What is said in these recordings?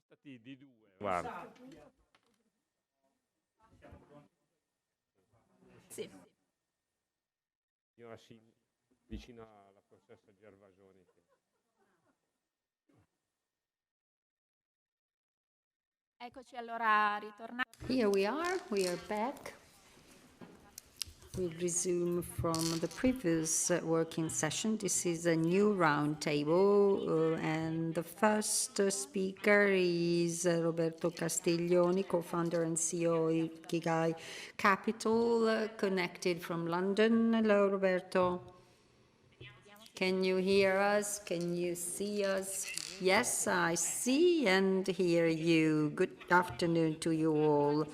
spostati di 2, guarda. Sì. Signora sì, vicino alla professoressa Gervasoni. Eccoci allora ritornati. Here we are back. We resume from the previous working session. This is a new roundtable, and the first speaker is Roberto Castiglioni, co-founder and CEO of Ikigai Capital, connected from London. Hello, Roberto. Can you hear us? Can you see us? Yes, I see and hear you. Good afternoon to you all.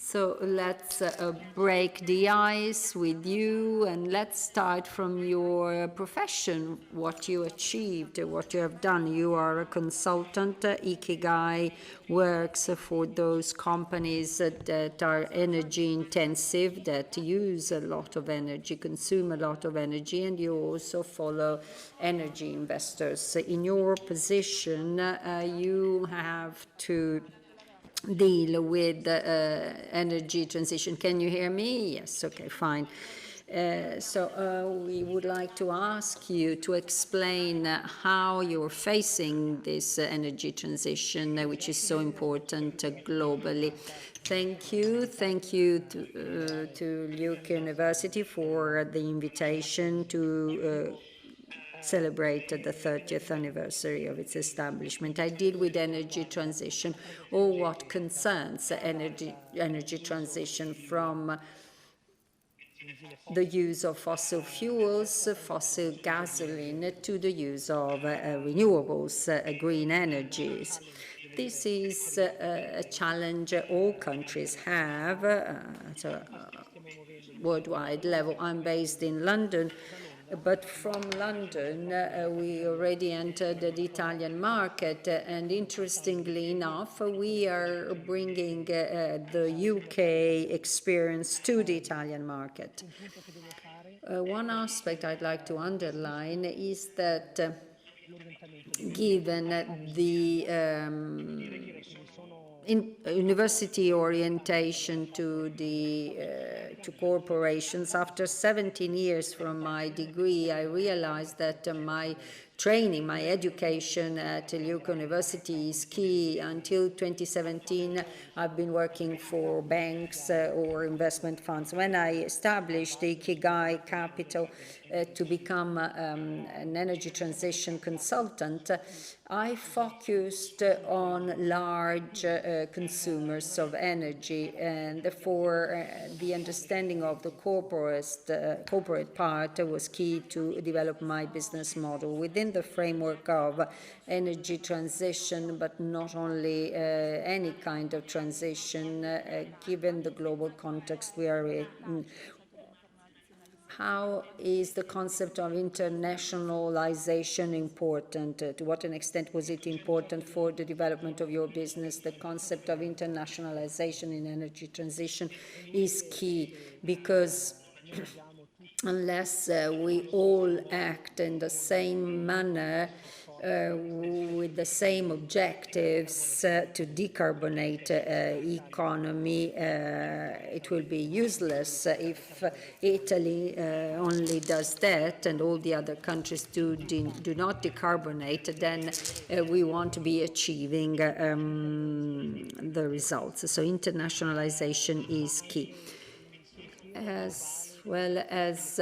So let's break the ice with you, and let's start from your profession, what you achieved, what you have done. You are a consultant. Ikigai works for those companies that are energy intensive, that use a lot of energy, consume a lot of energy, and you also follow energy investors. In your position, you have to deal with energy transition. Can you hear me? Yes, okay, fine. So we would like to ask you to explain how you're facing this energy transition, which is so important globally. Thank you to LIUC University for the invitation to celebrated the 30th anniversary of its establishment. I deal with energy transition, or what concerns energy transition, from the use of fossil fuels, fossil gasoline, to the use of renewables, green energies. This is a challenge all countries have at a worldwide level. I'm based in London, but from London, we already entered the Italian market, and interestingly enough, we are bringing the UK experience to the Italian market. One aspect I'd like to underline is that given the university orientation to corporations, after 17 years from my degree, I realized that my training, my education at LIUC University is key. Until 2017, I've been working for banks or investment funds. When I established the Ikigai Capital to become an energy transition consultant, I focused on large consumers of energy, and therefore the understanding of the corporate part was key to develop my business model within the framework of energy transition, but not only any kind of transition, given the global context we are in. How is the concept of internationalization important? To what an extent was it important for the development of your business? The concept of internationalization in energy transition is key, because unless we all act in the same manner, with the same objectives to decarbonate economy, it will be useless. If Italy only does that and all the other countries do not decarbonate, then we won't be achieving the results. So internationalization is key, as well as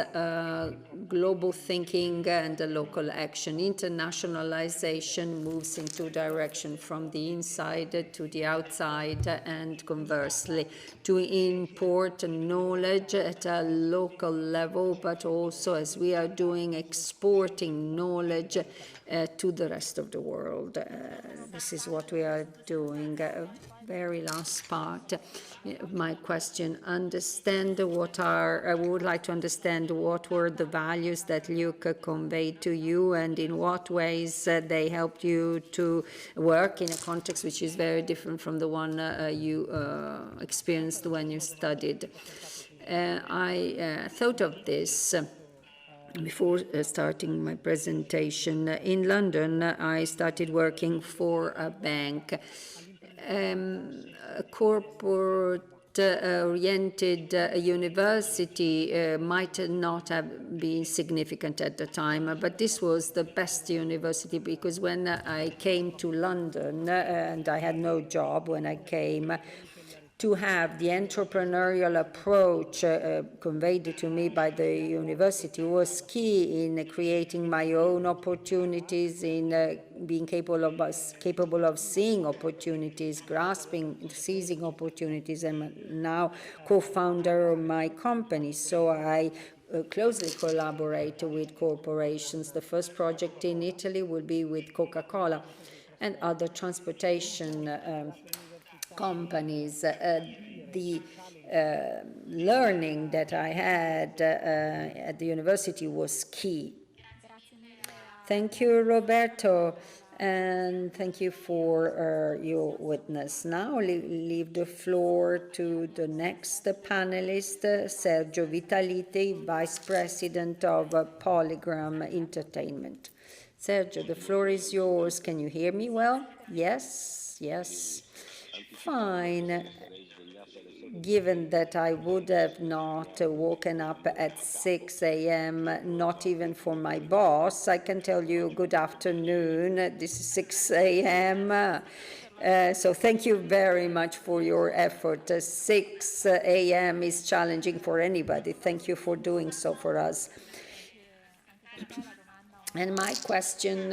global thinking and local action. Internationalization moves in two directions, from the inside to the outside, and conversely, to import knowledge at a local level, but also, as we are doing, exporting knowledge to the rest of the world. This is what we are doing. Very last part of my question. I would like to understand what were the values that LIUC conveyed to you, and in what ways they helped you to work in a context which is very different from the one you experienced when you studied. I thought of this before starting my presentation. In London, I started working for a bank, a corporate oriented university might not have been significant at the time, but this was the best university, because when I came to London, and I had no job when I came, to have the entrepreneurial approach conveyed to me by the university was key in creating my own opportunities, in being capable of seeing opportunities, grasping, seizing opportunities. I'm now co-founder of my company, so I closely collaborate with corporations. The first project in Italy will be with Coca-Cola and other transportation companies. The learning that I had at the university was key. Thank you, Roberto, and thank you for your witness. Now leave the floor to the next panelist, Sergio Vitaliti, Vice President of Polygram Entertainment. Sergio, the floor is yours. Can you hear me well? Yes, yes. Fine. Given that I would have not woken up at 6 a.m., not even for my boss, I can tell you good afternoon. This is 6 a.m. So thank you very much for your effort. 6 a.m. is challenging for anybody. Thank you for doing so for us. And my question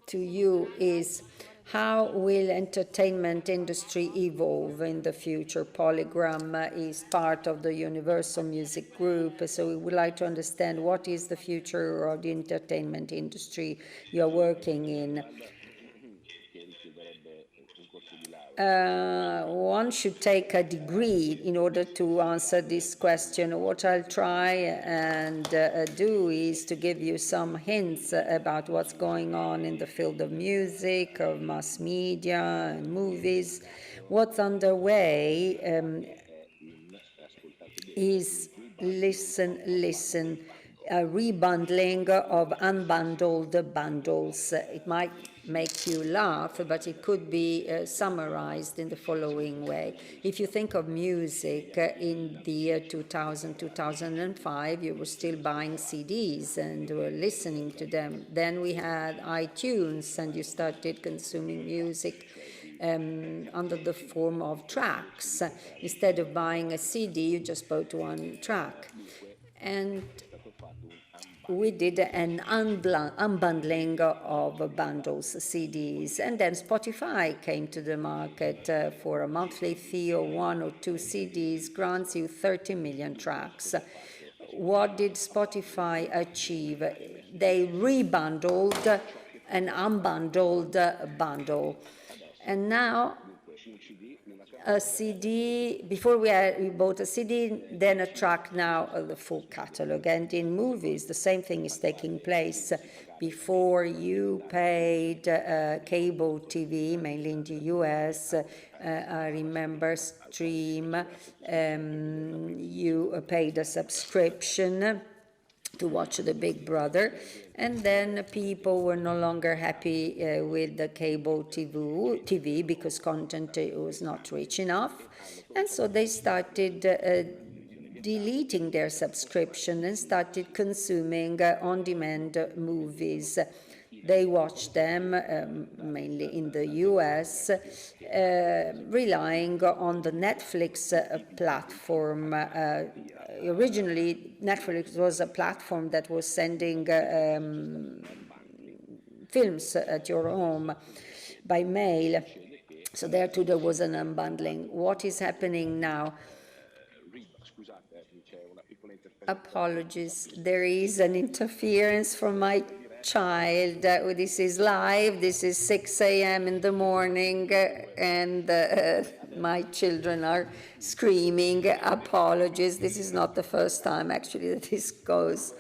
to you is, how will entertainment industry evolve in the future? Polygram is part of the Universal Music Group, so we would like to understand what is the future of the entertainment industry you're working in. One should take a degree in order to answer this question. What I'll try and do is to give you some hints about what's going on in the field of music, of mass media, and movies. What's underway is listen, a rebundling of unbundled bundles. It might make you laugh, but it could be summarized in the following way. If you think of music in the year 2000, 2005, you were still buying CDs and were listening to them. Then we had iTunes, and you started consuming music under the form of tracks. Instead of buying a CD, you just bought one track. And we did an unbundling of bundles, CDs, and then Spotify came to the market for a monthly fee of 1 or 2 CDs, grants you 30 million tracks. What did Spotify achieve? They rebundled an unbundled bundle. And now a CD, before we bought a CD, then a track, now the full catalog. And in movies, the same thing is taking place. Before, you paid cable TV, mainly in the US, I remember Stream, you paid a subscription to watch the Big Brother, and then people were no longer happy with the cable TV because content was not rich enough, and so they started deleting their subscription and started consuming on-demand movies. They watched them mainly in the US, relying on the Netflix platform. Originally, Netflix was a platform that was sending films at your home by mail. So there too there was an unbundling. What is happening now? Apologies, there is an interference from my child. This is live. This is 6 a.m. in the morning, and my children are screaming. Apologies. This is not the first time, actually, that this goes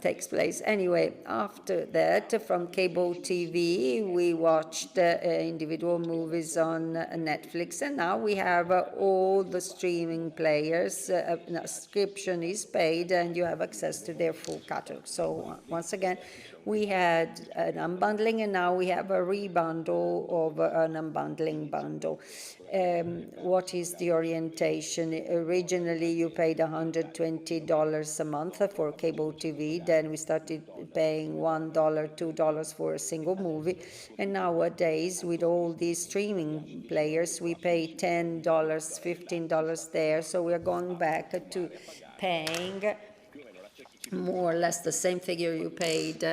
takes place. Anyway, after that, from cable TV, we watched individual movies on Netflix, and now we have all the streaming players. A subscription is paid, and you have access to their full catalog. So once again, we had an unbundling, and now we have a rebundle of an unbundling bundle. What is the orientation? Originally, you paid $120 a month for cable TV. Then we started paying $1, $2 for a single movie. And nowadays, with all these streaming players, we pay $10, $15 there. So we're going back to paying more or less the same figure you paid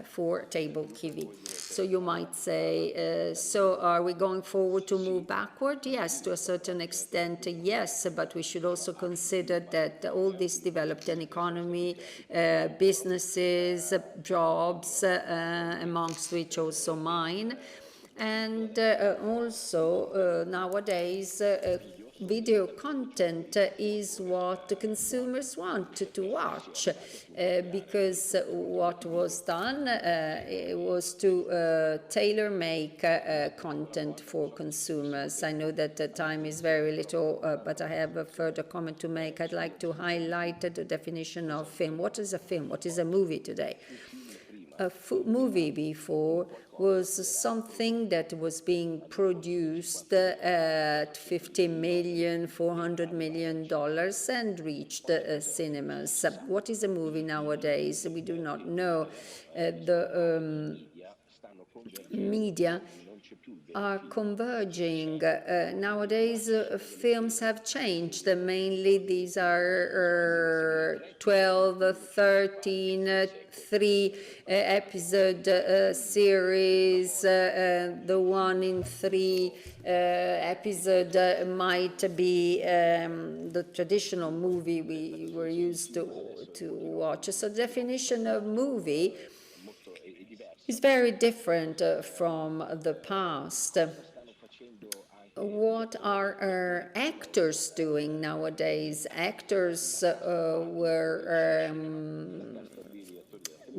for cable TV. So you might say, so are we going forward to move backward? Yes, to a certain extent, yes, but we should also consider that all this developed an economy, businesses, jobs, amongst which also mine, and also nowadays video content is what the consumers want to watch, because what was done it was to tailor-make content for consumers. I know that the time is very little, but I have a further comment to make. I'd like to highlight the definition of film. What is a film? What is a movie today? A movie before was something that was being produced at $50 million, $400 million and reached cinemas. What is a movie nowadays? We do not know. The media are converging. Nowadays, films have changed. Mainly, these are 12, 13, 3 episode series. The 1 in 3 episode might be the traditional movie we were used to watch. So, the definition of movie is very different from the past. What are actors doing nowadays? Actors were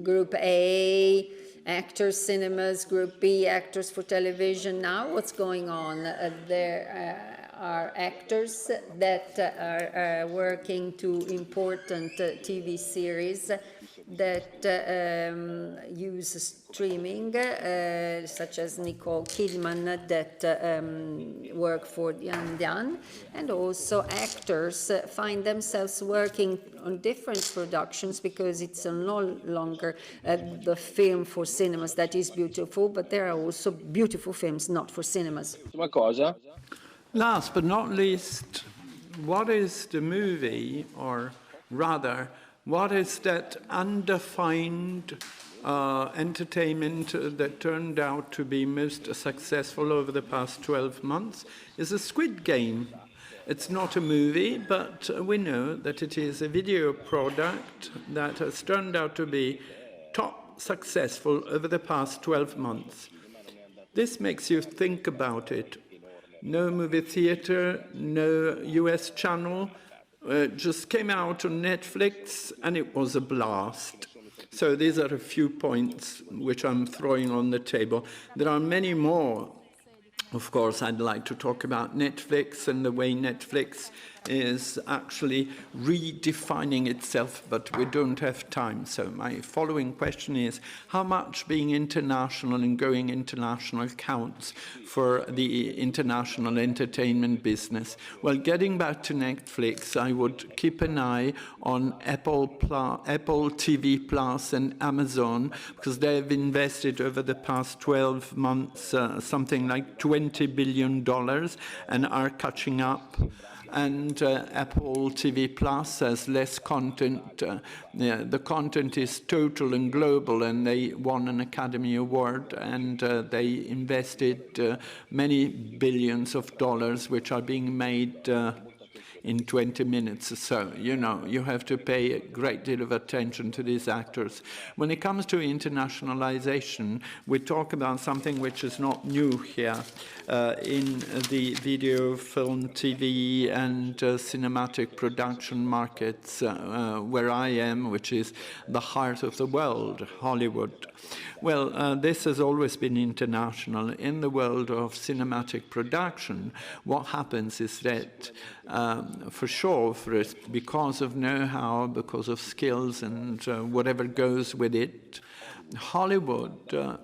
Group A, actors cinemas, Group B, actors for television. Now what's going on? There are actors that are working to important TV series that use streaming, such as Nicole Kidman that work for Yan, and also actors find themselves working on different productions because it's no longer the film for cinemas that is beautiful, but there are also beautiful films not for cinemas. Last but not least, what is the movie, or rather, what is that undefined entertainment that turned out to be most successful over the past 12 months? Is a Squid Game. It's not a movie, but we know that it is a video product that has turned out to be top successful over the past 12 months. This makes you think about it. No movie theater, no US channel, just came out on Netflix, and it was a blast. So these are a few points which I'm throwing on the table. There are many more. Of course, I'd like to talk about Netflix and the way Netflix is actually redefining itself, but we don't have time. So my following question is, how much being international and going international counts for the international entertainment business? Well, getting back to Netflix, I would keep an eye on Apple TV Plus and Amazon, because they've invested over the past 12 months something like $20 billion and are catching up. And Apple TV Plus has less content. The content is total and global, and they won an Academy Award, and they invested many billions of dollars, which are being made in 20 minutes or so. You know, you have to pay a great deal of attention to these actors. When it comes to internationalization, we talk about something which is not new here. In the video, film, TV, and cinematic production markets where I am, which is the heart of the world, Hollywood. Well, this has always been international. In the world of cinematic production, what happens is that, for sure, because of know-how, because of skills, and whatever goes with it, Hollywood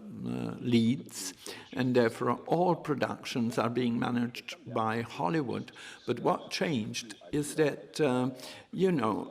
leads, and therefore all productions are being managed by Hollywood. But what changed is that, you know,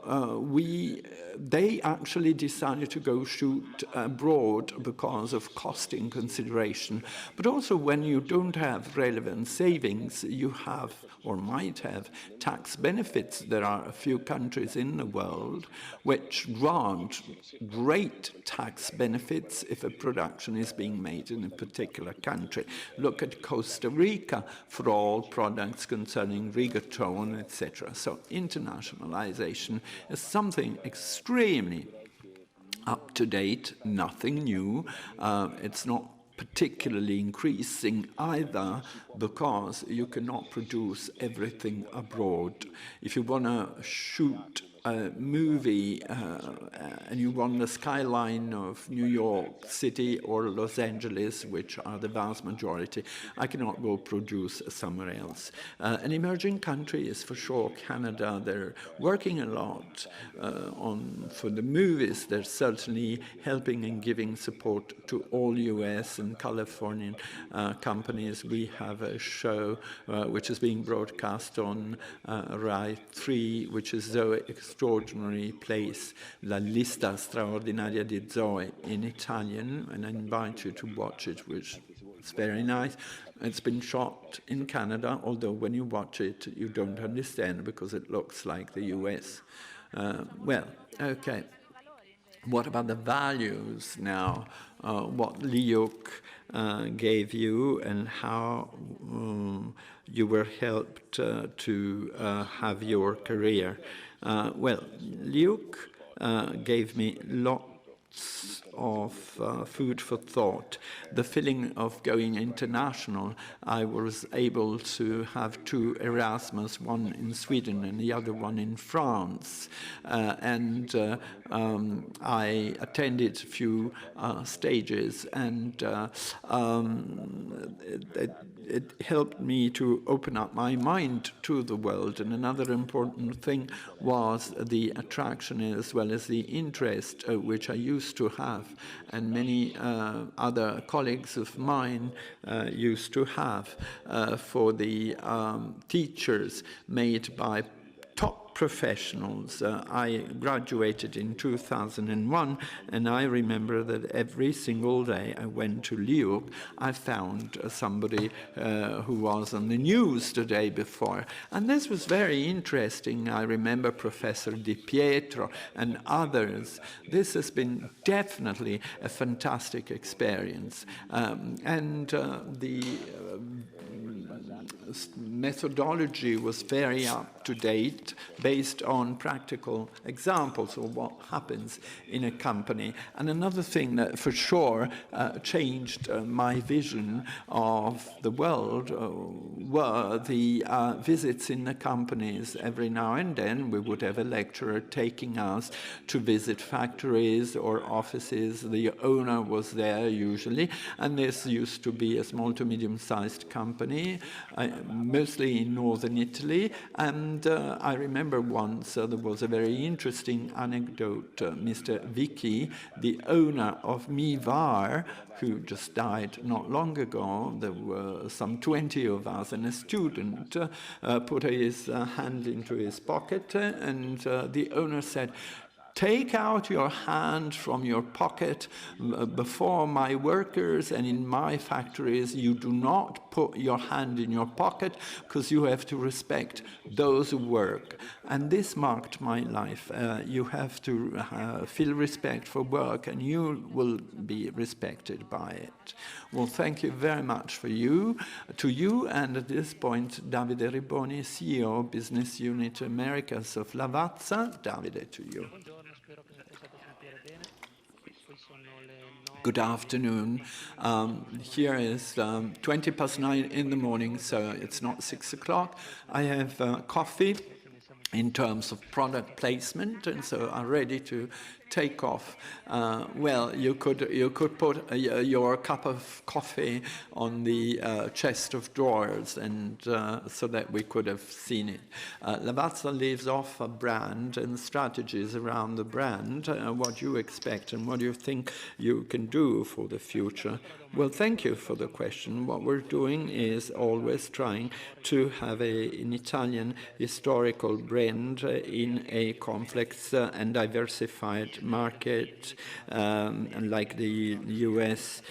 they actually decided to go shoot abroad because of costing consideration. But also when you don't have relevant savings, you have, or might have, tax benefits. There are a few countries in the world which grant great tax benefits if a production is being made in a particular country. Look at Costa Rica for all products concerning reggaeton, etc. So internationalization is something extremely up to date, nothing new. It's not particularly increasing either, because you cannot produce everything abroad. If you want to shoot a movie and you want the skyline of New York City or Los Angeles, which are the vast majority, I cannot go produce somewhere else. An emerging country is for sure Canada. They're working a lot for the movies. They're certainly helping and giving support to all US and Californian companies. We have a show which is being broadcast on Rai 3, which is Zoe Extraordinary Place, La Lista Straordinaria di Zoe in Italian, and I invite you to watch it, which is very nice. It's been shot in Canada, although when you watch it, you don't understand because it looks like the US. Well, okay. What about the values now? What LIUC gave you and how you were helped to have your career? Well, LIUC gave me lots of food for thought. The feeling of going international, I was able to have 2 Erasmus, one in Sweden and the other one in France. And I attended a few stages, and it helped me to open up my mind to the world. And another important thing was the attraction as well as the interest which I used to have, and many other colleagues of mine used to have, for the teachers made by top professionals. I graduated in 2001, and I remember that every single day I went to LIUC, I found somebody who was on the news the day before. And this was very interesting. I remember Professor Di Pietro and others. This has been definitely a fantastic experience. And the methodology was very up to date, based on practical examples of what happens in a company. And another thing that for sure changed my vision of the world were the visits in the companies. Every now and then we would have a lecturer taking us to visit factories or offices. The owner was there usually, and this used to be a small to medium-sized company, mostly in northern Italy. And I remember once there was a very interesting anecdote. Mr. Vicky, the owner of Mivar, who just died not long ago, there were some 20 of us, and a student put his hand into his pocket, and the owner said, take out your hand from your pocket before my workers and in my factories. You do not put your hand in your pocket because you have to respect those who work. And this marked my life. You have to feel respect for work and you will be respected by it. Well, thank you very much to you. And at this point, Davide Riboni, CEO, Business Unit Americas of Lavazza. Davide, to you. Good afternoon. Here is 9:20 in the morning, so it's not 6 o'clock. I have coffee in terms of product placement, and so I'm ready to take off. Well, you could put your cup of coffee on the chest of drawers, and so that we could have seen it. Lavazza lives off a brand and strategies around the brand. What you expect and what you think you can do for the future. Well, thank you for the question. What we're doing is always trying to have an Italian historical brand in a complex and diversified market like the US.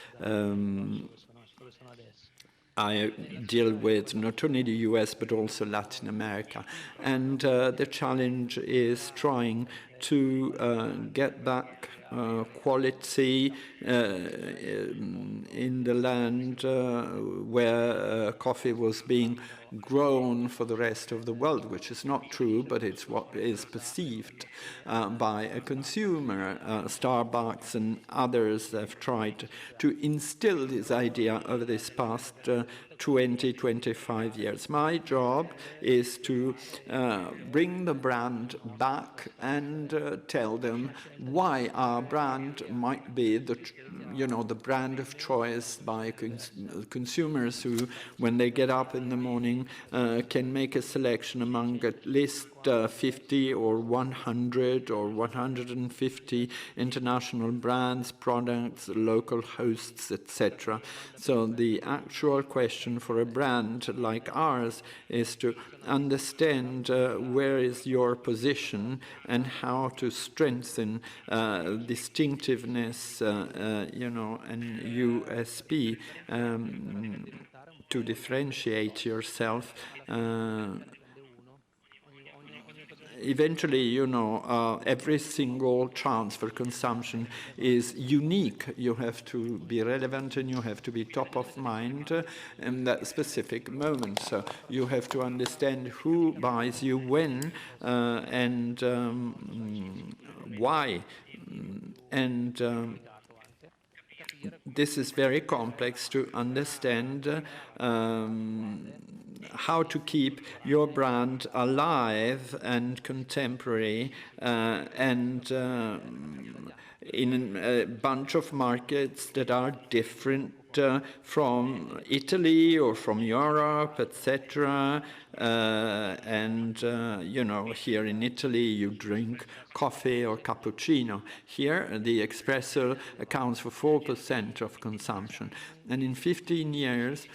I deal with not only the US but also Latin America, and the challenge is trying to get back quality in the land where coffee was being grown for the rest of the world, which is not true, but it's what is perceived by a consumer. Starbucks and others have tried to instill this idea over this past 20-25 years. My job is to bring the brand back and tell them why our brand might be the brand of choice by consumers who, when they get up in the morning, can make a selection among at least 50 or 100 or 150 international brands, products, local hosts, etc. So the actual question for a brand like ours is to understand where is your position and how to strengthen distinctiveness, and USP to differentiate yourself. Eventually, every single chance for consumption is unique. You have to be relevant and you have to be top of mind in that specific moment. So you have to understand who buys you when and why. And this is very complex to understand how to keep your brand alive and contemporary and in a bunch of markets that are different from Italy or from Europe, etc. Here in Italy you drink coffee or cappuccino. Here the espresso accounts for 4% of consumption. And in 15 years,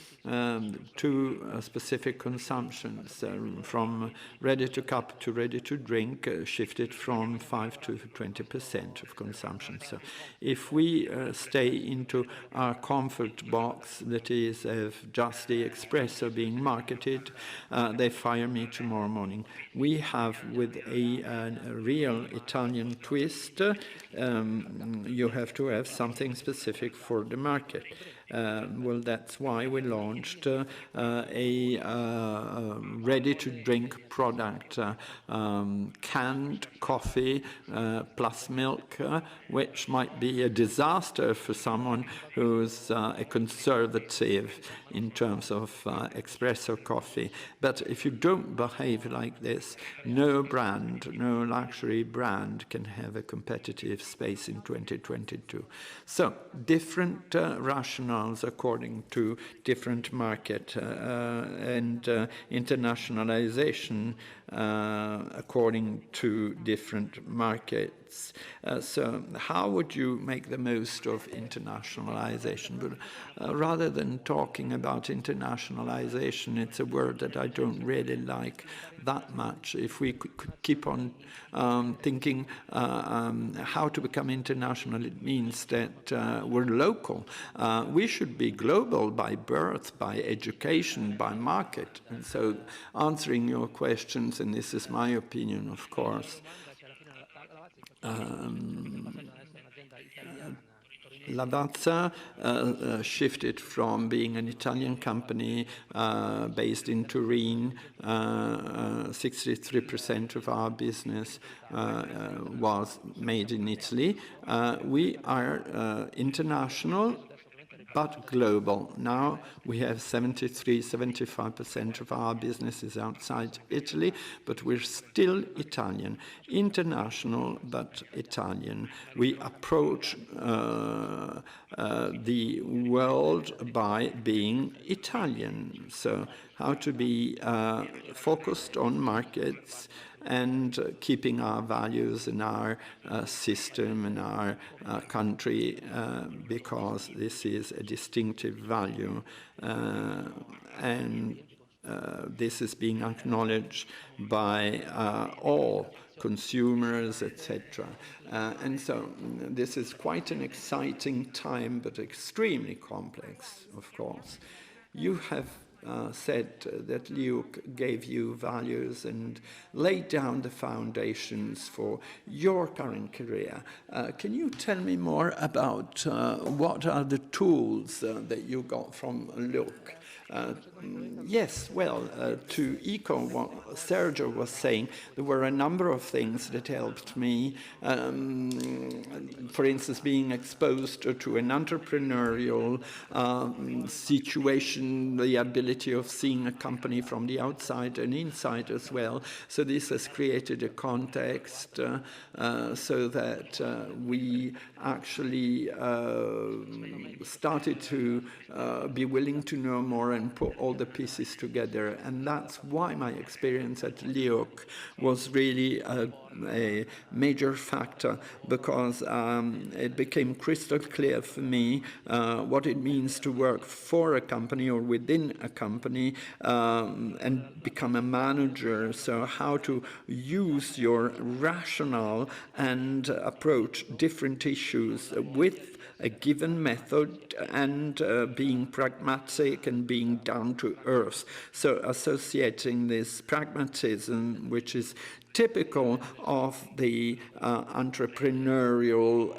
two specific consumptions from ready-to-cup to ready-to-drink shifted from 5 to 20% of consumption. So if we stay into our comfort box, that is, just the espresso being marketed, they fire me tomorrow morning. We have, with a real Italian twist, you have to have something specific for the market. Well, that's why we launched a ready-to-drink product, canned coffee plus milk, which might be a disaster for someone who's a conservative in terms of espresso coffee. But if you don't behave like this, no brand, no luxury brand can have a competitive space in 2022. So, different rationale nationals according to different market and internationalization according to different markets. So how would you make the most of internationalization? But rather than talking about internationalization, it's a word that I don't really like that much. If we could keep on thinking how to become international, it means that we're local. We should be global by birth, by education, by market. And so answering your questions, and this is my opinion, of course, Lavazza shifted from being an Italian company based in Turin. 63% of our business was made in Italy. We are international, but global. Now we have 75% of our business is outside Italy, but we're still Italian. International, but Italian. We approach the world by being Italian. So how to be focused on markets and keeping our values in our system, in our country, because this is a distinctive value. And this is being acknowledged by all consumers, etc. And so this is quite an exciting time, but extremely complex, of course. You have said that LIUC gave you values and laid down the foundations for your current career. Can you tell me more about what are the tools that you got from LIUC? Yes, well, to echo what Sergio was saying, there were a number of things that helped me. For instance, being exposed to an entrepreneurial situation, the ability of seeing a company from the outside and inside as well. So this has created a context so that we actually started to be willing to know more and put all the pieces together. And that's why my experience at LIUC was really a major factor, because it became crystal clear for me what it means to work for a company or within a company and become a manager. So how to use your rationale and approach different issues with a given method and being pragmatic and being down to earth. So associating this pragmatism, which is typical of the entrepreneurial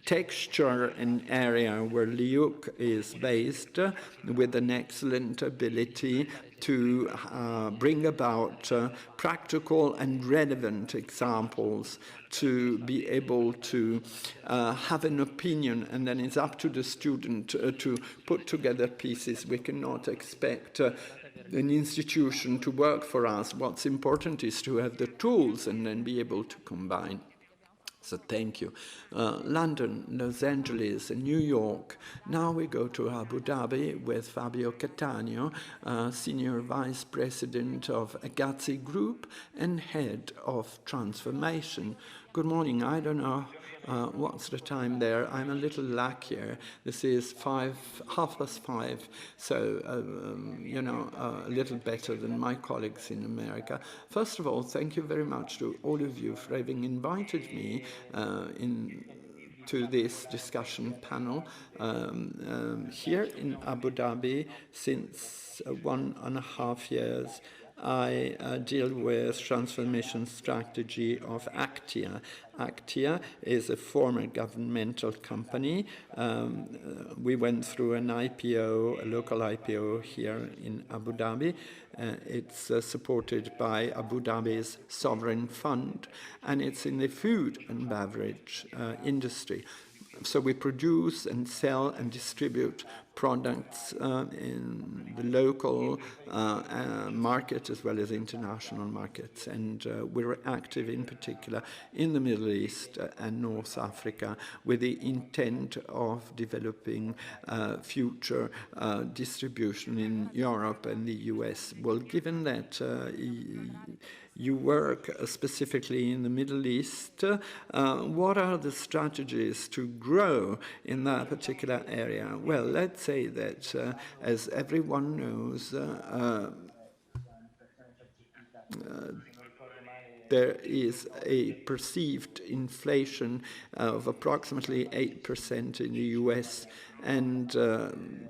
texture and area where LIUC is based, with an excellent ability to bring about practical and relevant examples, to be able to have an opinion, and then it's up to the student to put together pieces. We cannot expect an institution to work for us. What's important is to have the tools and then be able to combine. So thank you. London, Los Angeles, and New York. Now we go to Abu Dhabi with Fabio Cattaneo, Senior Vice President of Agazzi Group and Head of Transformation. Good morning. I don't know what's the time there. I'm a little lackier. This is 5:30, so you know, a little better than my colleagues in America. First of all, thank you very much to all of you for having invited me to this discussion panel here in Abu Dhabi since 1.5 years. I deal with transformation strategy of Actia. Actia is a former governmental company. We went through an IPO, a local IPO here in Abu Dhabi. It's supported by Abu Dhabi's sovereign fund, and it's in the food and beverage industry. So we produce and sell and distribute products in the local market as well as international markets. And we're active in particular in the Middle East and North Africa with the intent of developing future distribution in Europe and the US. Well, given that you work specifically in the Middle East, what are the strategies to grow in that particular area? Well, let's say that, as everyone knows, there is a perceived inflation of approximately 8% in the US and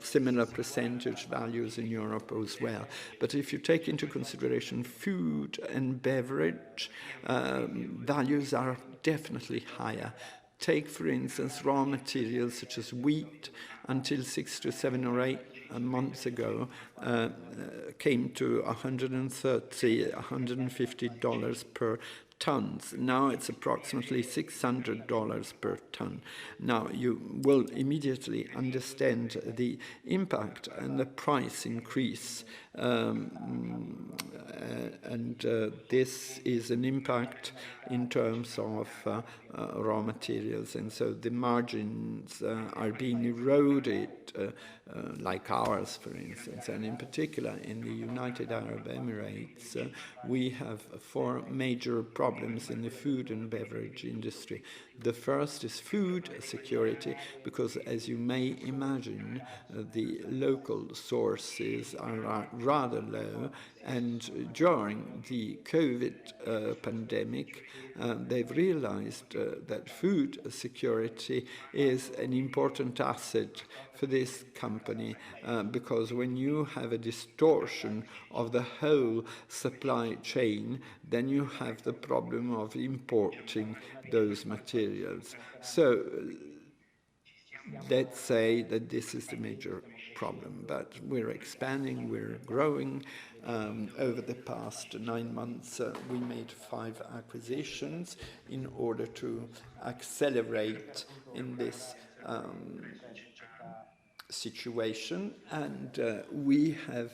similar percentage values in Europe as well. But if you take into consideration food and beverage, values are definitely higher. Take, for instance, raw materials such as wheat. Until 6 to 7 or 8 months ago, came to $130, $150 per tons. Now it's approximately $600 per ton. Now you will immediately understand the impact and the price increase. This is an impact in terms of raw materials, and so the margins are being eroded, like ours, for instance. And in particular, in the United Arab Emirates, we have 4 major problems in the food and beverage industry. The first is food security, because as you may imagine, the local sources are rather low, and during the COVID pandemic, they've realized that food security is an important asset for this company, because when you have a distortion of the whole supply chain, then you have the problem of importing those materials. So let's say that this is the major problem, but we're expanding, we're growing. Over the past 9 months, we made 5 acquisitions in order to accelerate in this situation, and we have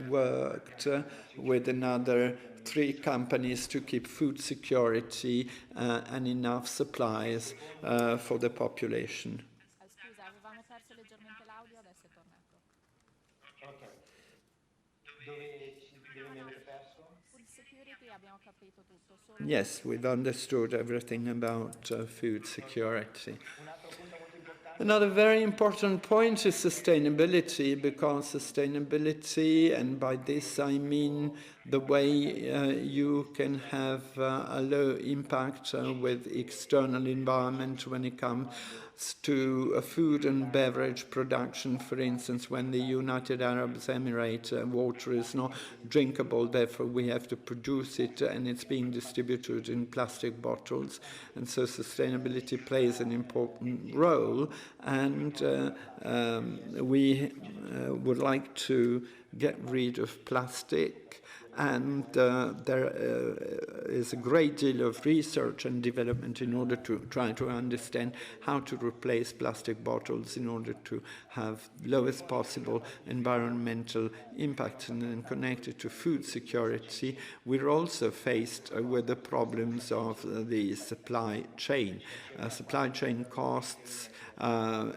worked with another 3 companies to keep food security and enough supplies for the population. Scusa, avevamo perso leggermente l'audio, adesso è tornato. Food security abbiamo capito tutto. Yes, we've understood everything about food security. Another very important point is sustainability, because sustainability, and by this I mean the way you can have a low impact with external environment when it comes to food and beverage production. For instance, when the United Arab Emirates water is not drinkable, therefore we have to produce it, and it's being distributed in plastic bottles. And so sustainability plays an important role, and we would like to get rid of plastic. And there is a great deal of research and development in order to try to understand how to replace plastic bottles in order to have lowest possible environmental impact. And then connected to food security, we're also faced with the problems of the supply chain. Supply chain costs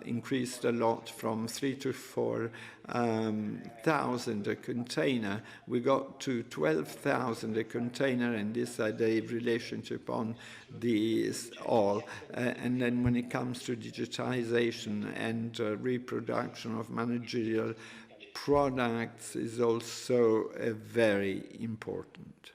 increased a lot from 3 to 4 thousand a container. We got to 12,000 a container, and this had a relationship on these all. And then when it comes to digitization and reproduction of managerial products is also very important.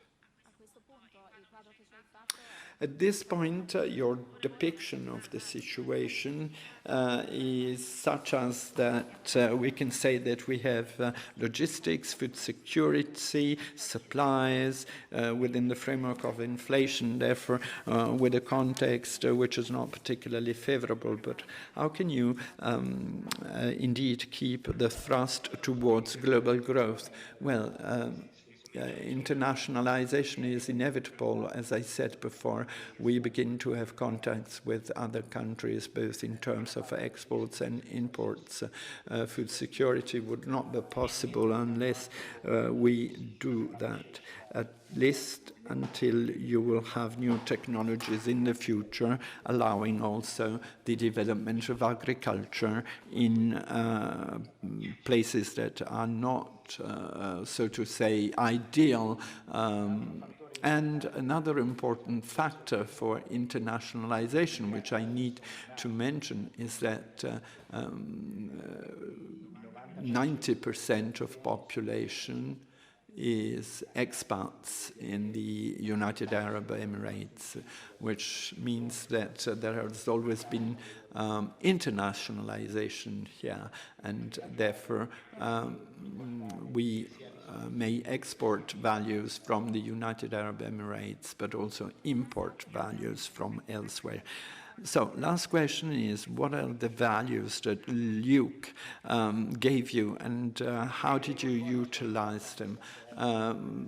At this point, your depiction of the situation is such as that we can say that we have logistics, food security, supplies within the framework of inflation, therefore with a context which is not particularly favorable. But how can you indeed keep the thrust towards global growth? Well, internationalization is inevitable. As I said before, we begin to have contacts with other countries, both in terms of exports and imports. Food security would not be possible unless we do that, at least until you will have new technologies in the future, allowing also the development of agriculture in places that are not, so to say, ideal. And another important factor for internationalization, which I need to mention, is that 90% of population is expats in the United Arab Emirates, which means that there has always been internationalization here, and therefore we may export values from the United Arab Emirates, but also import values from elsewhere. So, last question is, what are the values that LIUC gave you, and how did you utilize them?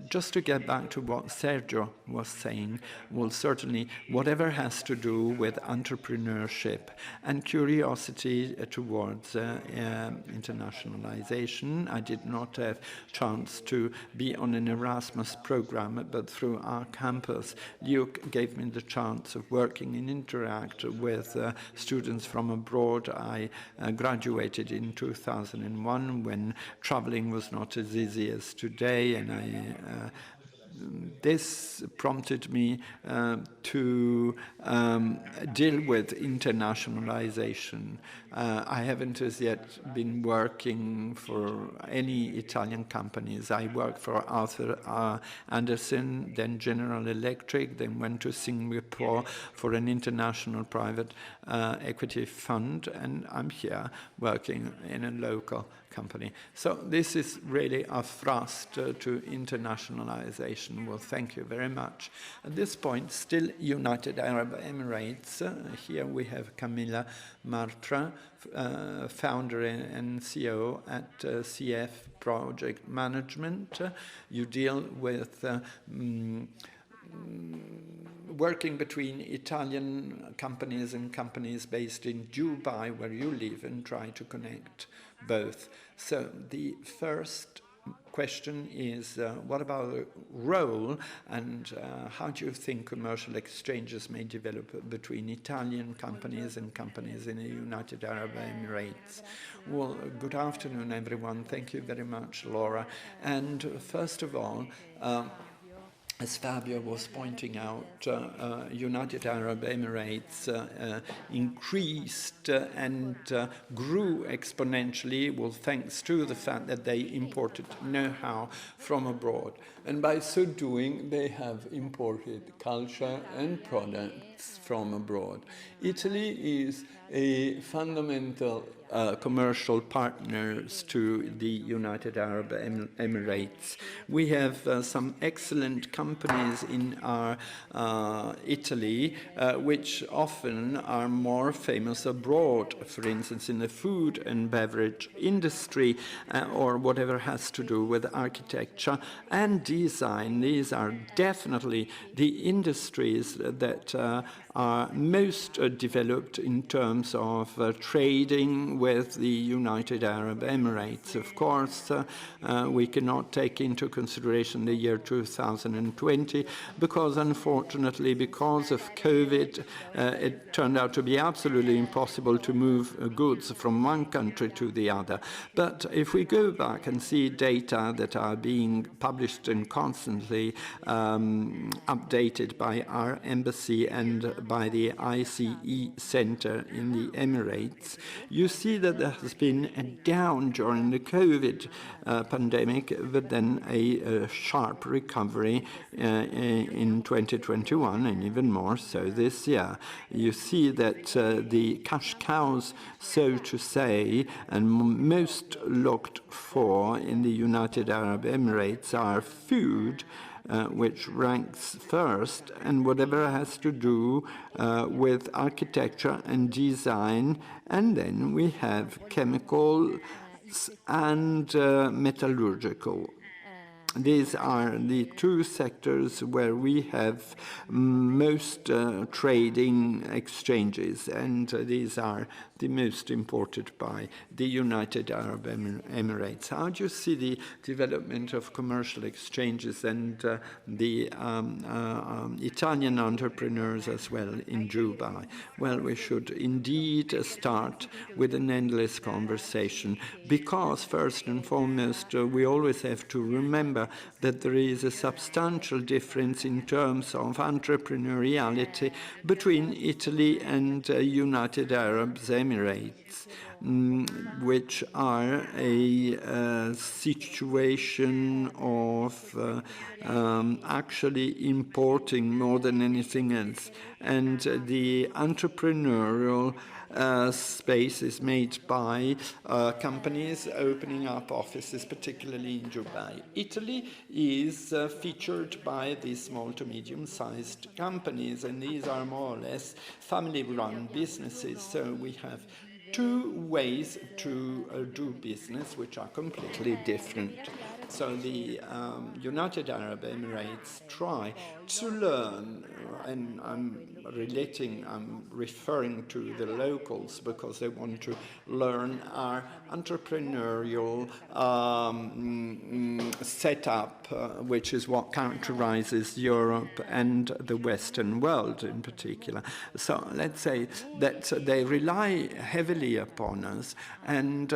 Just to get back to what Sergio was saying, well, certainly whatever has to do with entrepreneurship and curiosity towards internationalization. I did not have chance to be on an Erasmus program, but through our campus, LIUC gave me the chance of working and interact with students from abroad. I graduated in 2001 when traveling was not as easy as today, and this prompted me to deal with internationalization. I haven't as yet been working for any Italian companies. I worked for Arthur Andersen, then General Electric, then went to Singapore for an international private equity fund, and I'm here working in a local company. So this is really a thrust to internationalization. Well, thank you very much. At this point, still United Arab Emirates. Here we have Camilla Martra, founder and CEO at CF Project Management. You deal with working between Italian companies and companies based in Dubai, where you live, and try to connect both. So the first question is, what about the role, and how do you think commercial exchanges may develop between Italian companies and companies in the United Arab Emirates? Well, good afternoon, everyone. Thank you very much, Laura. And first of all, as Fabio was pointing out, United Arab Emirates increased and grew exponentially, well, thanks to the fact that they imported know-how from abroad. And by so doing, they have imported culture and products from abroad. Italy is a fundamental commercial partners to the United Arab Emirates. We have some excellent companies in our Italy, which often are more famous abroad, for instance, in the food and beverage industry, or whatever has to do with architecture and design. These are definitely the industries that are most developed in terms of trading with the United Arab Emirates. Of course, we cannot take into consideration the year 2020 because, unfortunately, because of COVID, it turned out to be absolutely impossible to move goods from one country to the other. But if we go back and see data that are being published and constantly updated by our embassy and by the ICE Center in the Emirates, you see that there has been a down during the COVID pandemic, but then a sharp recovery in 2021, and even more so this year. You see that the cash cows, so to say, and most looked for in the United Arab Emirates are food, which ranks first, and whatever has to do with architecture and design, and then we have chemicals and metallurgical. these are the two sectors where we have most trading exchanges, and these are the most imported by the United Arab Emirates. How do you see the development of commercial exchanges and the Italian entrepreneurs as well in Dubai? Well, we should indeed start with an endless conversation, because first and foremost, we always have to remember that there is a substantial difference in terms of entrepreneuriality between Italy and United Arab Emirates, which are a situation of actually importing more than anything else. And the entrepreneurial space is made by companies opening up offices, particularly in Dubai. Italy is featured by these small to medium-sized companies, and these are more or less family-run businesses. So we have two ways to do business which are completely different. So the United Arab Emirates try to learn, and I'm referring to the locals because they want to learn our entrepreneurial setup, which is what characterizes Europe and the Western world in particular. So let's say that they rely heavily upon us, and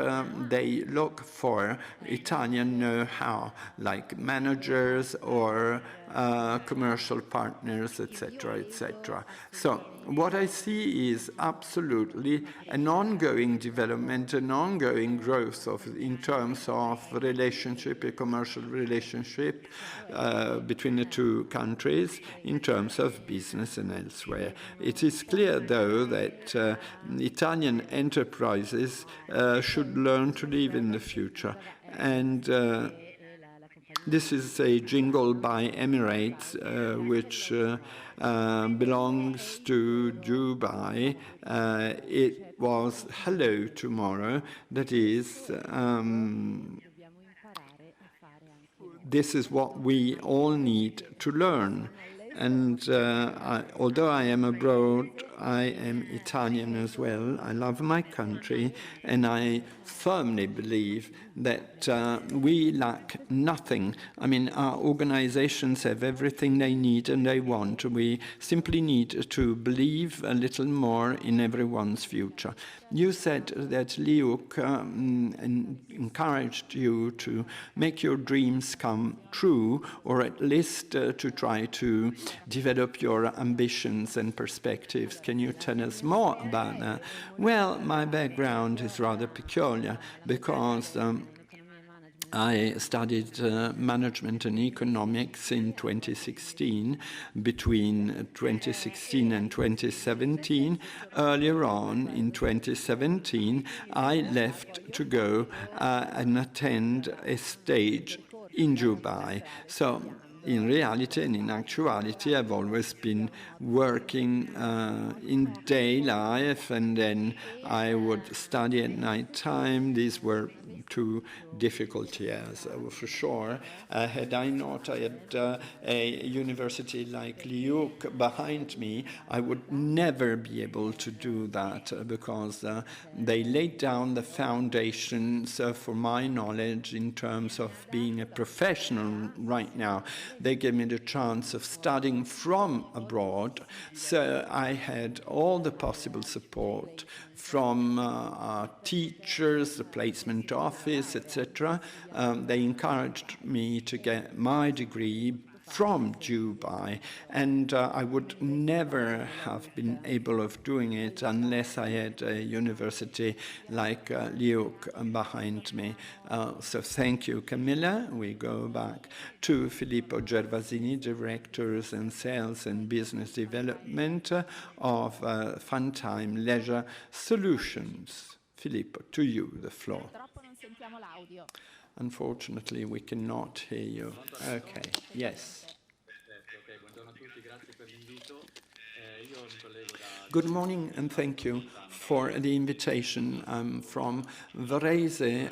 they look for Italian know-how, like managers or commercial partners, etc., etc. So what I see is absolutely an ongoing development, an ongoing growth in terms of relationship, a commercial relationship between the two countries in terms of business and elsewhere. It is clear, though, that Italian enterprises should learn to live in the future. And this is a jingle by Emirates, which belongs to Dubai. It was Hello Tomorrow. That is, this is what we all need to learn. And although I am abroad, I am Italian as well. I love my country, and I firmly believe that we lack nothing. I mean, our organizations have everything they need and they want. We simply need to believe a little more in everyone's future. You said that LIUC encouraged you to make your dreams come true, or at least to try to develop your ambitions and perspectives. Can you tell us more about that? Well, my background is rather peculiar because I studied management and economics in 2016, between 2016 and 2017. Earlier on, in 2017, I left to go and attend a stage in Dubai. So in reality and in actuality, I've always been working in day life, and then I would study at night time. These were two difficult years, for sure. Had I not had a university like LIUC behind me, I would never be able to do that, because they laid down the foundations for my knowledge in terms of being a professional right now. They gave me the chance of studying from abroad, so I had all the possible support from teachers, the placement office, etc. They encouraged me to get my degree from Dubai, and I would never have been able of doing it unless I had a university like LIUC behind me. So thank you, Camilla. We go back to Filippo Gervasini, Directors in Sales and Business Development of Funtime Leisure Solutions. Filippo, to you, the floor. Unfortunately, we cannot hear you. Okay, yes. Buongiorno a tutti, grazie per l'invito. Good morning and thank you for the invitation. I'm from Varese,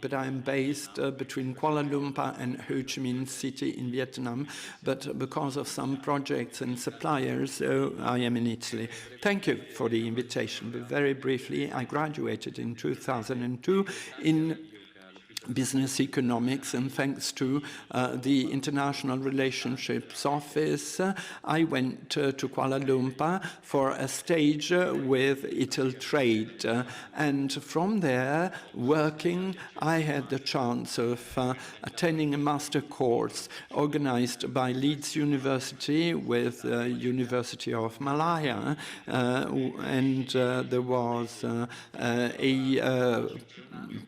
but I'm based between Kuala Lumpur and Ho Chi Minh City in Vietnam. But because of some projects and suppliers, I am in Italy. Thank you for the invitation. But very briefly, I graduated in 2002 in business economics, and thanks to the International Relationships Office, I went to Kuala Lumpur for a stage with Italtrade. And from there, working, I had the chance of attending a master course organized by Leeds University with University of Malaya. And there was a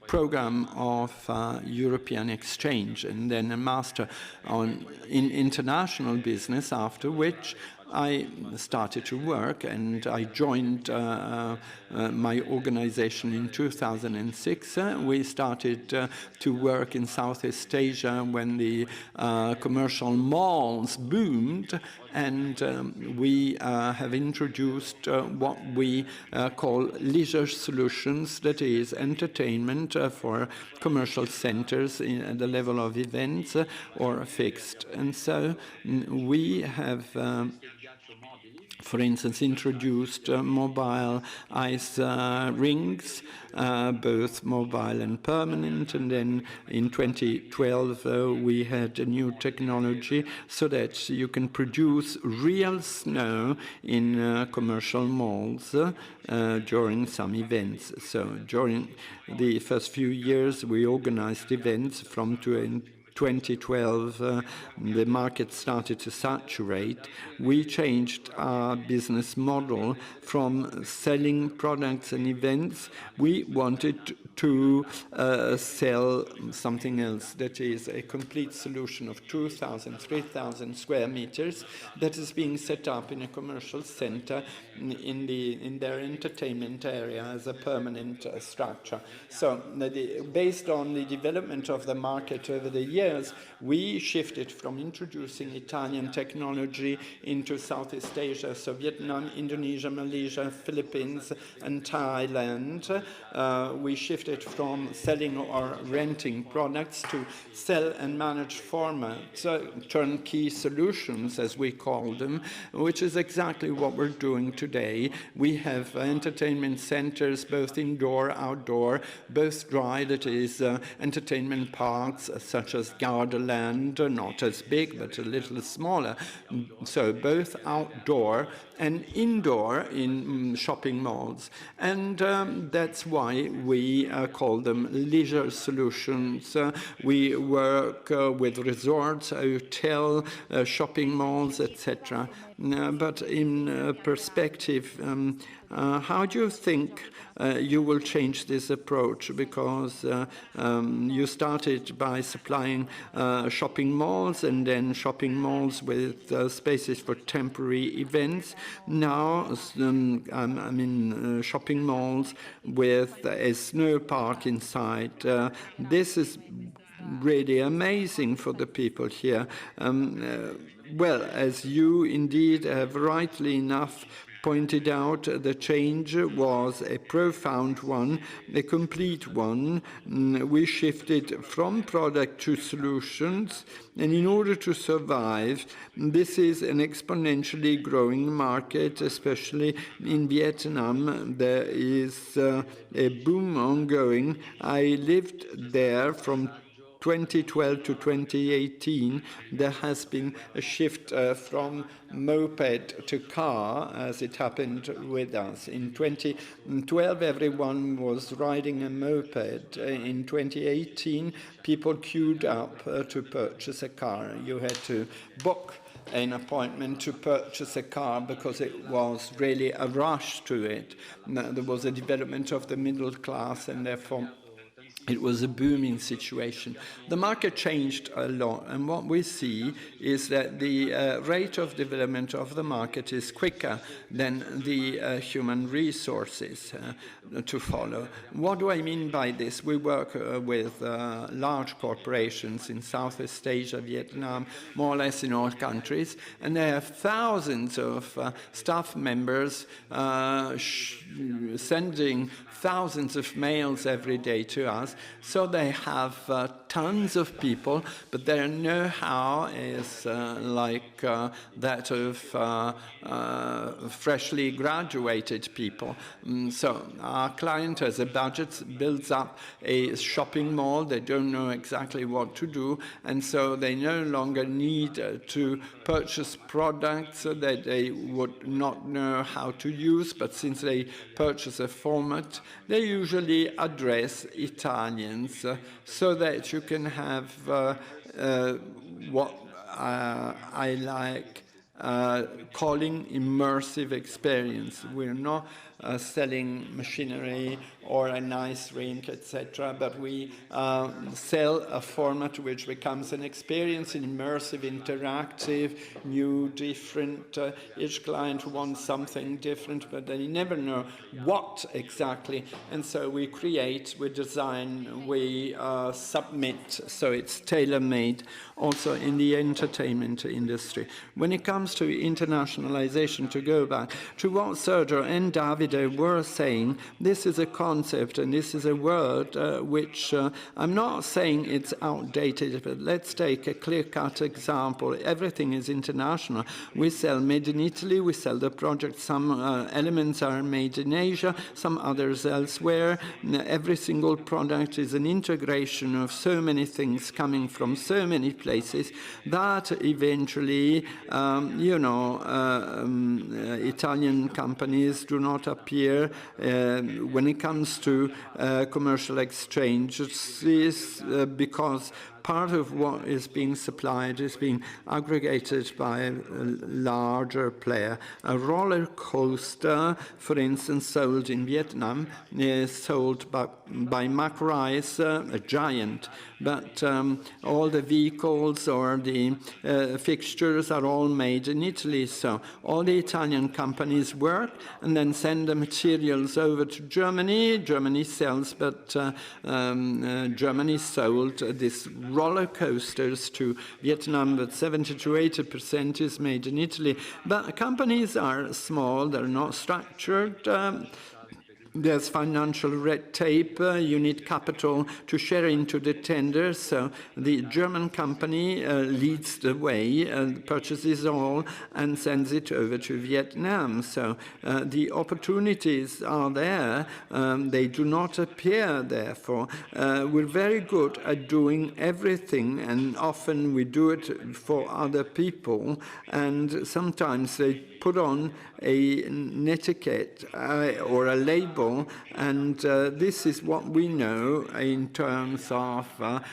program of European exchange, and then a master in international business, after which I started to work, and I joined my organization in 2006. We started to work in Southeast Asia when the commercial malls boomed, and we have introduced what we call leisure solutions, that is entertainment for commercial centers at the level of events or fixed. And so we have for instance, introduced mobile ice rings, both mobile and permanent. And then in 2012, we had a new technology so that you can produce real snow in commercial malls during some events. So during the first few years, we organized events from 2012, the market started to saturate. We changed our business model from selling products and events. We wanted to sell something else, that is a complete solution of 2,000, 3,000 square meters that is being set up in a commercial center in their entertainment area as a permanent structure. So based on the development of the market over the years, we shifted from introducing Italian technology into Southeast Asia, so Vietnam, Indonesia, Malaysia, Philippines, and Thailand. We shifted from selling or renting products to sell and manage formats, turnkey solutions, as we call them, which is exactly what we're doing today. We have entertainment centers, both indoor, outdoor, both dry, that is entertainment parks such as Gardaland, not as big but a little smaller, so both outdoor and indoor in shopping malls. And that's why we call them leisure solutions. We work with resorts, hotel, shopping malls, etc. But in perspective, how do you think you will change this approach? Because you started by supplying shopping malls and then shopping malls with spaces for temporary events. Now I'm in shopping malls with a snow park inside. This is really amazing for the people here. Well, as you indeed have rightly enough pointed out, the change was a profound one, a complete one. We shifted from product to solutions, and in order to survive, this is an exponentially growing market, especially in Vietnam. There is a boom ongoing. I lived there from 2012 to 2018, there has been a shift from moped to car, as it happened with us. In 2012, everyone was riding a moped. In 2018, people queued up to purchase a car. You had to book an appointment to purchase a car because it was really a rush to it. There was a development of the middle class, and therefore It was a booming situation. The market changed a lot, and what we see is that the rate of development of the market is quicker than the human resources to follow. What do I mean by this? We work with large corporations in Southeast Asia, Vietnam, more or less in all countries, and they have thousands of staff members sending thousands of mails every day to us. So they have tons of people, but their know-how is like that of freshly graduated people. So our client has a budget, builds up a shopping mall. They don't know exactly what to do, and so they no longer need to purchase products that they would not know how to use, but since they purchase a format, they usually address Italians so that you can have what I like calling immersive experience. We're not selling machinery or a nice rink, etc., but we sell a format which becomes an experience, an immersive, interactive, new, different. Each client wants something different, but they never know what exactly. And so we create, we design, we submit, so it's tailor-made also in the entertainment industry. When it comes to internationalization, to go back to what Sergio and Davide were saying, this is a concept and this is a word which I'm not saying it's outdated, but let's take a clear-cut example. Everything is international. We sell made in Italy, we sell the project, some elements are made in Asia, some others elsewhere. Every single product is an integration of so many things coming from so many places that eventually, Italian companies do not appear when it comes to commercial exchange. It's because part of what is being supplied is being aggregated by a larger player. A roller coaster, for instance, sold in Vietnam, is sold by Mack Rice, a giant, but all the vehicles or the fixtures are all made in Italy. So all the Italian companies work and then send the materials over to Germany. Germany sells, but Germany sold this roller coasters to Vietnam, but 70 to 80% is made in Italy. But companies are small, they're not structured. There's financial red tape, you need capital to share into the tender, so the German company leads the way, purchases all and sends it over to Vietnam. So the opportunities are there, they do not appear therefore. We're very good at doing everything, and often we do it for other people, and sometimes they put on an etiquette or a label, and this is what we know in terms of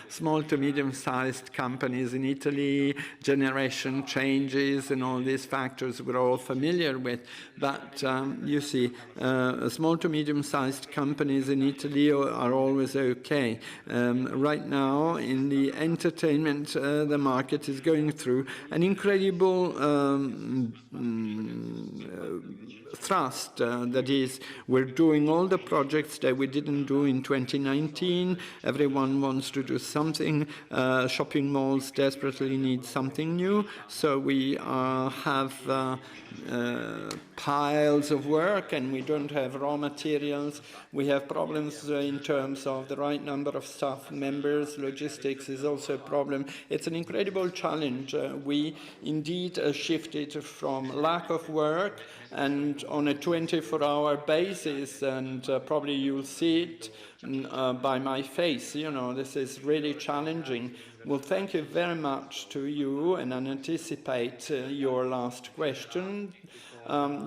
small to medium-sized companies in Italy, generation changes and all these factors we're all familiar with. But you see, small to medium-sized companies in Italy are always okay. Right now, in the entertainment, the market is going through an incredible thrust. That is, we're doing all the projects that we didn't do in 2019. Everyone wants to do something. Shopping malls desperately need something new. So we have piles of work, and we don't have raw materials. We have problems in terms of the right number of staff members. Logistics is also a problem. It's an incredible challenge. We indeed shifted from lack of work and on a 24-hour basis, and probably you'll see it by my face. You know, this is really challenging. Well, thank you very much to you, and I anticipate your last question.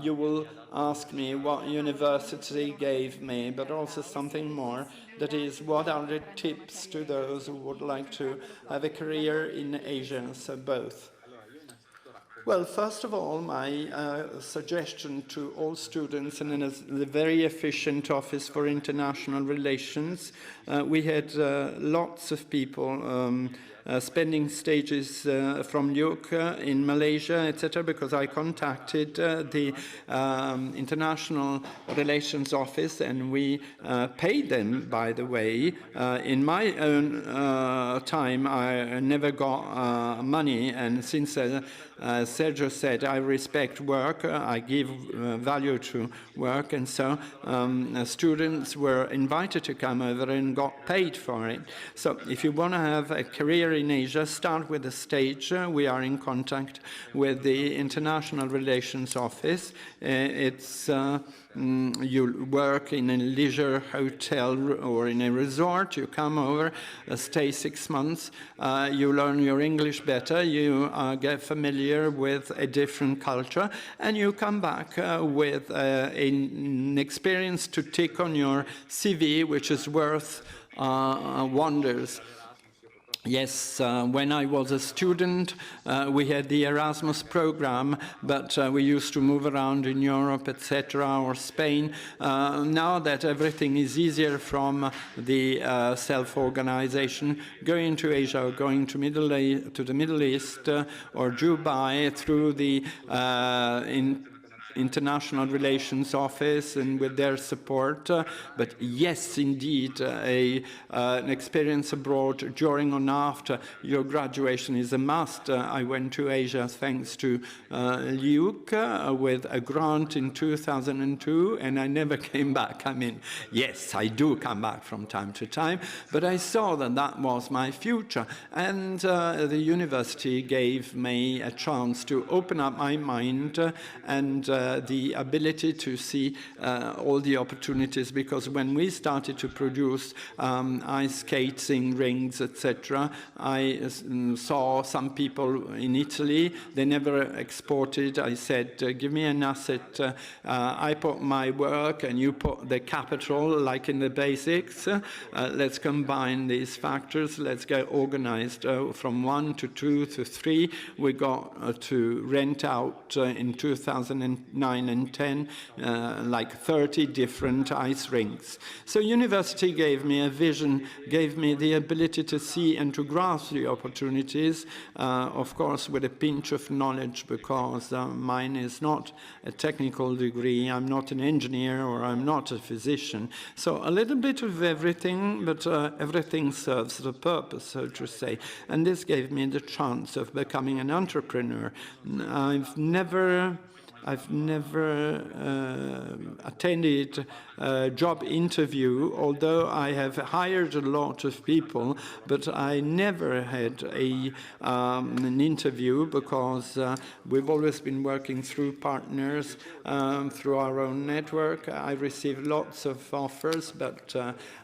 You will ask me what university gave me, but also something more. That is, what are the tips to those who would like to have a career in Asia? So both. Well, first of all, my suggestion to all students and in the very efficient Office for International Relations, we had lots of people spending stages from LIUC in Malaysia, etc., because I contacted the International Relations Office, and we paid them, by the way. In my own time, I never got money, and since Sergio said, I respect work, I give value to work, and so students were invited to come over and got paid for it. So if you want to have a career in Asia, start with the stage. We are in contact with the International Relations Office. It's you work in a leisure hotel or in a resort, you come over, stay 6 months, you learn your English better, you get familiar with a different culture, and you come back with an experience to tick on your CV, which is worth wonders. Yes, when I was a student, we had the Erasmus program, but we used to move around in Europe, etc., or Spain. Now that everything is easier from the self-organization, going to Asia or going to the Middle East or Dubai through the International Relations Office and with their support. But yes, indeed, an experience abroad during and after your graduation is a must. I went to Asia thanks to LIUC with a grant in 2002, and I never came back. I mean, yes, I do come back from time to time, but I saw that that was my future. And the university gave me a chance to open up my mind and the ability to see all the opportunities, because when we started to produce ice skating rings, etc., I saw some people in Italy, they never exported. I said, give me an asset, I put my work and you put the capital, like in the basics. Let's combine these factors, let's get organized. From 1 to 2 to 3, we got to rent out in 2009 and 10, like 30 different ice rinks. So university gave me a vision, gave me the ability to see and to grasp the opportunities, of course with a pinch of knowledge, because mine is not a technical degree, I'm not an engineer or I'm not a physician. So a little bit of everything, but everything serves the purpose, so to say. And this gave me the chance of becoming an entrepreneur. I've never attended a job interview, although I have hired a lot of people, but I never had an interview, because we've always been working through partners, through our own network. I received lots of offers, but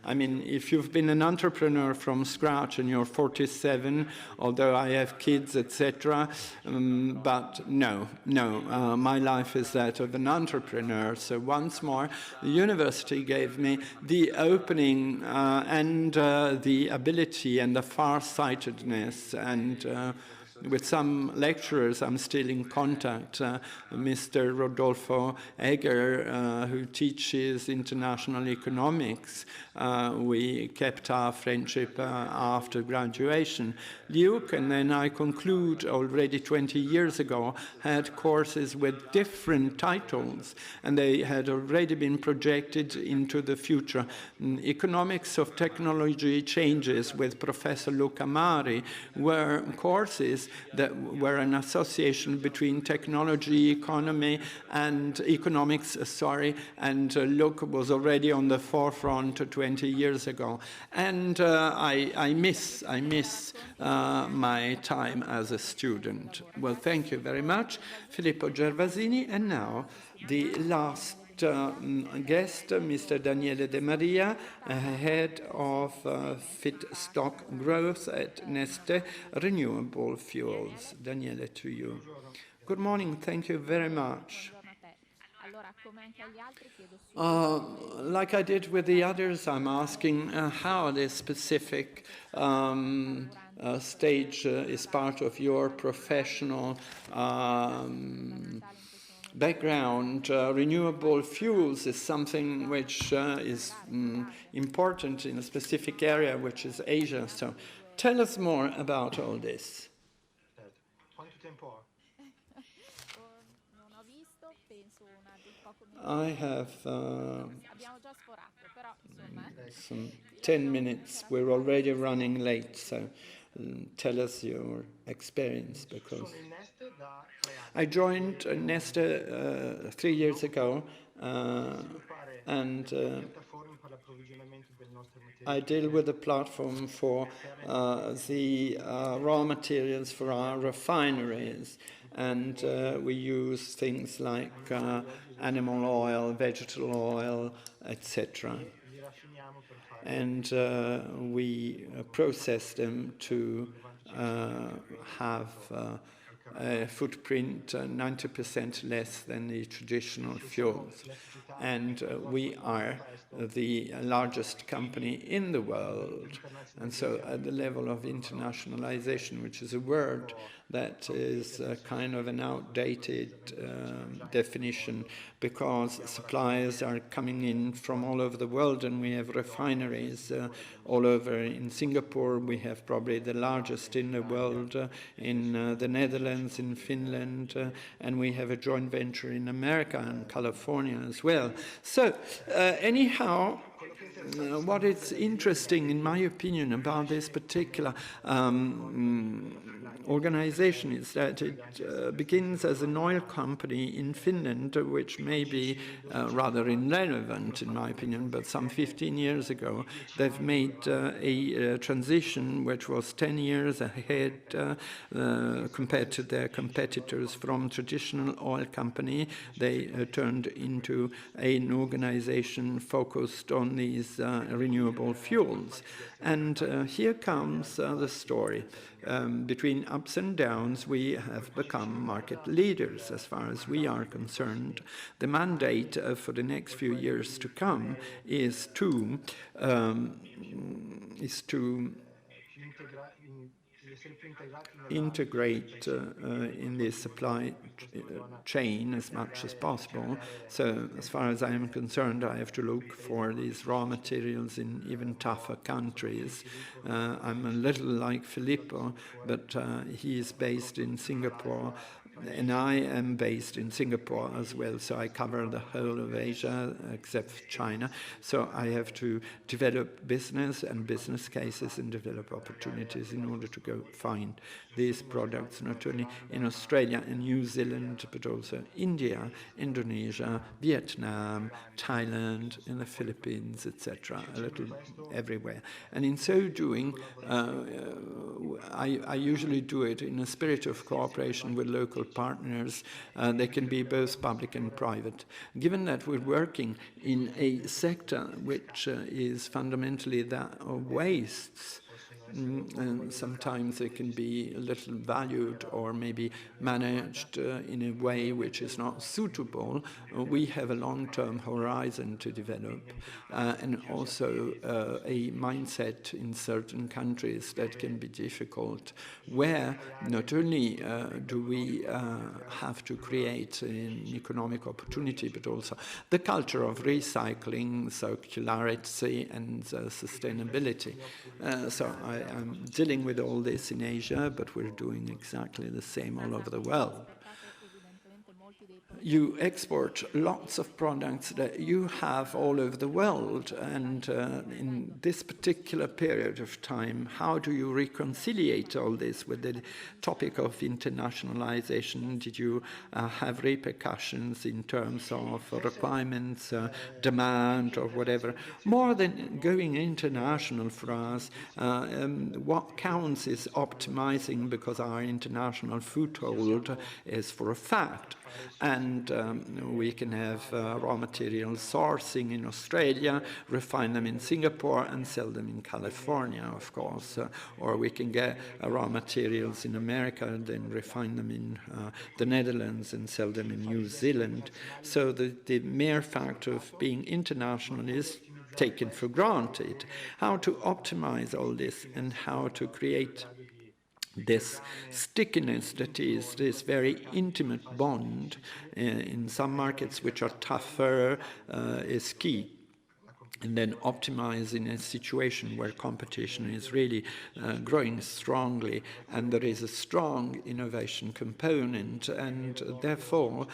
I mean, if you've been an entrepreneur from scratch and you're 47, although I have kids, etc., but no, my life is that of an entrepreneur. So once more, the university gave me the opening and the ability and the far-sightedness, and with some lecturers I'm still in contact. Mr. Rodolfo Egger, who teaches international economics, we kept our friendship after graduation. LIUC, and then I conclude, already 20 years ago, had courses with different titles, and they had already been projected into the future. Economics of Technology Changes with Professor Luca Mari were courses that were an association between technology, economy, and economics, and Luca was already on the forefront 20 years ago. And I miss my time as a student. Well, thank you very much, Filippo Gervasini. And now the last guest, Mr. Daniele De Maria, head of feedstock growth at Neste Renewable Fuels. Daniele, to you. Good morning. Thank you very much. Allora, come anche agli altri, chiedo su Like I did with the others, I'm asking how this specific stage is part of your professional background. Renewable fuels is something which is important in a specific area, which is Asia. So tell us more about all this. Quanto tempo ho? non ho visto, penso una di poco meno. I have Abbiamo già sforato, però insomma. some 10 minutes. We're already running late, so tell us your experience, because Sono in Nest da 3 anni. I joined Neste 3 years ago, Sviluppare and piattaforme per l'approvvigionamento del nostro materiale. I deal with a platform for the raw materials for our refineries, and we use things like animal oil, vegetable oil, etc. Li raffiniamo per fare And we process them to have a footprint 90% less than the traditional fuels. And we are the largest company in the world. And so at the level of internationalization, which is a word that is kind of an outdated definition, because suppliers are coming in from all over the world, and we have refineries all over. In Singapore, we have probably the largest in the world, in the Netherlands, in Finland, and we have a joint venture in America and California as well. So anyhow, what is interesting, in my opinion, about this particular organization is that it begins as an oil company in Finland, which may be rather irrelevant, in my opinion, but some 15 years ago, they've made a transition which was 10 years ahead compared to their competitors. From traditional oil company, they turned into an organization focused on these renewable fuels. And here comes the story. Between ups and downs, we have become market leaders as far as we are concerned. The mandate for the next few years to come is to integrate in the supply chain as much as possible. So as far as I am concerned, I have to look for these raw materials in even tougher countries. I'm a little like Filippo, but he is based in Singapore, and I am based in Singapore as well, so I cover the whole of Asia except China. So I have to develop business and business cases and develop opportunities in order to go find these products, not only in Australia and New Zealand, but also India, Indonesia, Vietnam, Thailand, in the Philippines, etc., a little everywhere. And in so doing, I usually do it in a spirit of cooperation with local partners. They can be both public and private. Given that we're working in a sector which is fundamentally that of wastes, and sometimes they can be a little valued or maybe managed in a way which is not suitable. We have a long-term horizon to develop, and also a mindset in certain countries that can be difficult, where not only do we have to create an economic opportunity, but also the culture of recycling, circularity, and sustainability. So I'm dealing with all this in Asia, but we're doing exactly the same all over the world. You export lots of products that you have all over the world, and in this particular period of time, how do you reconciliate all this with the topic of internationalization? Did you have repercussions in terms of requirements, demand, or whatever? More than going international for us, what counts is optimizing, because our international foothold is for a fact. and we can have raw material sourcing in Australia, refine them in Singapore and sell them in California, of course, or we can get raw materials in America and then refine them in the Netherlands and sell them in New Zealand. So the mere fact of being international is taken for granted. How to optimize all this and how to create this stickiness, that is this very intimate bond in some markets which are tougher, is key. And then optimize in a situation where competition is really growing strongly and there is a strong innovation component, and therefore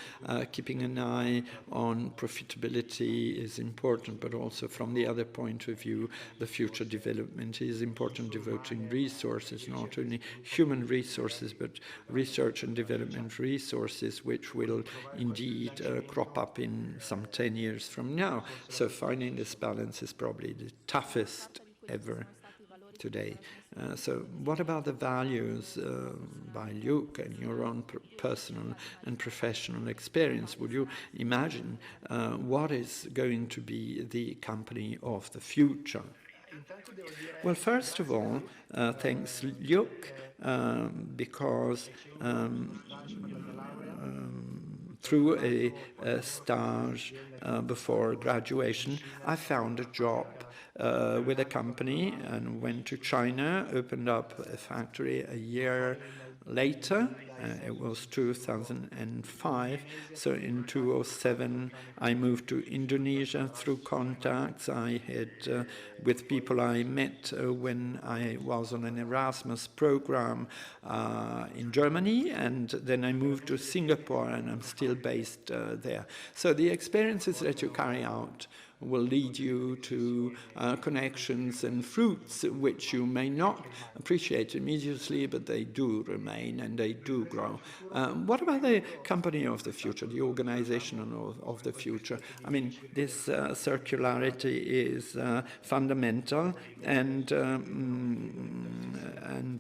keeping an eye on profitability is important, but also from the other point of view, the future development is important, devoting resources, not only human resources, but research and development resources, which will indeed crop up in some 10 years from now. So finding this balance is probably the toughest ever today. So what about the values by LIUC and your own personal and professional experience? Would you imagine what is going to be the company of the future? Well, first of all, thanks LIUC, because through a stage before graduation, I found a job with a company and went to China, opened up a factory a year later. It was 2005. So in 2007, I moved to Indonesia through contacts I had with people I met when I was on an Erasmus program in Germany, and then I moved to Singapore, and I'm still based there. So the experiences that you carry out will lead you to connections and fruits which you may not appreciate immediately, but they do remain and they do grow. What about the company of the future, the organization of the future? I mean, this circularity is fundamental, and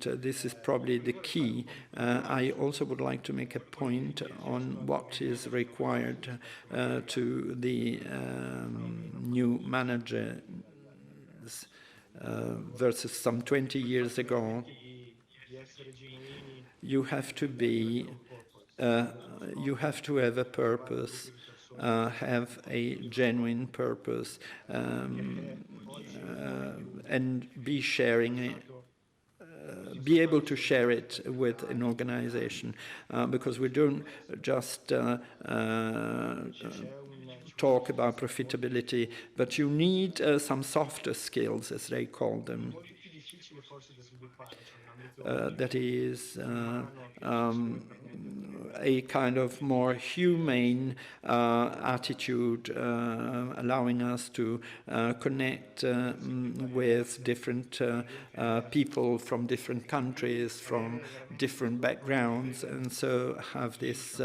this is probably the key. I also would like to make a point on what is required to the new managers versus some 20 years ago. You have to be, you have to have a purpose, have a genuine purpose, and be sharing it. Be able to share it with an organization, because we don't just talk about profitability, but you need some softer skills, as they call them. That is a kind of more humane attitude, allowing us to connect with different people from different countries, from different backgrounds, and so have this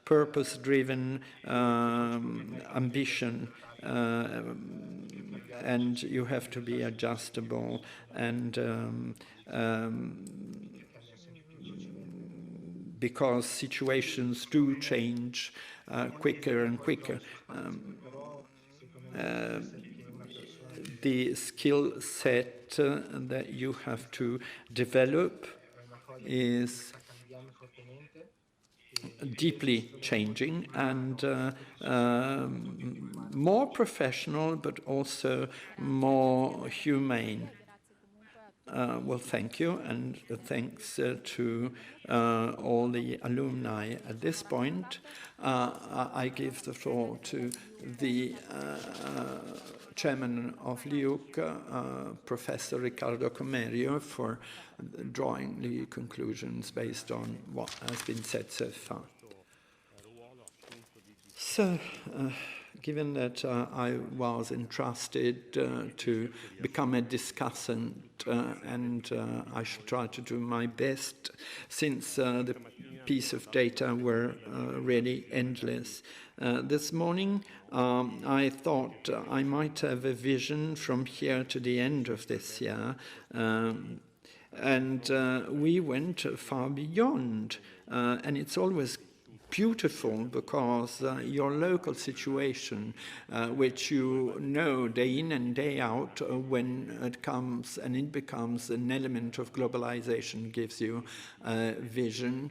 purpose-driven ambition. And you have to be adjustable and because situations do change quicker and quicker. The skill set that you have to develop is deeply changing and more professional, but also more humane. Well, thank you, and thanks to all the alumni. At this point, I give the floor to the chairman of LIUC, Professor Riccardo Comerio, for drawing the conclusions based on what has been said so far. So, given that I was entrusted to become a discussant, and I should try to do my best, since the piece of data were really endless. This morning, I thought I might have a vision from here to the end of this year, and we went far beyond, and it's always beautiful because your local situation, which you know day in and day out, when it comes and it becomes an element of globalization, gives you vision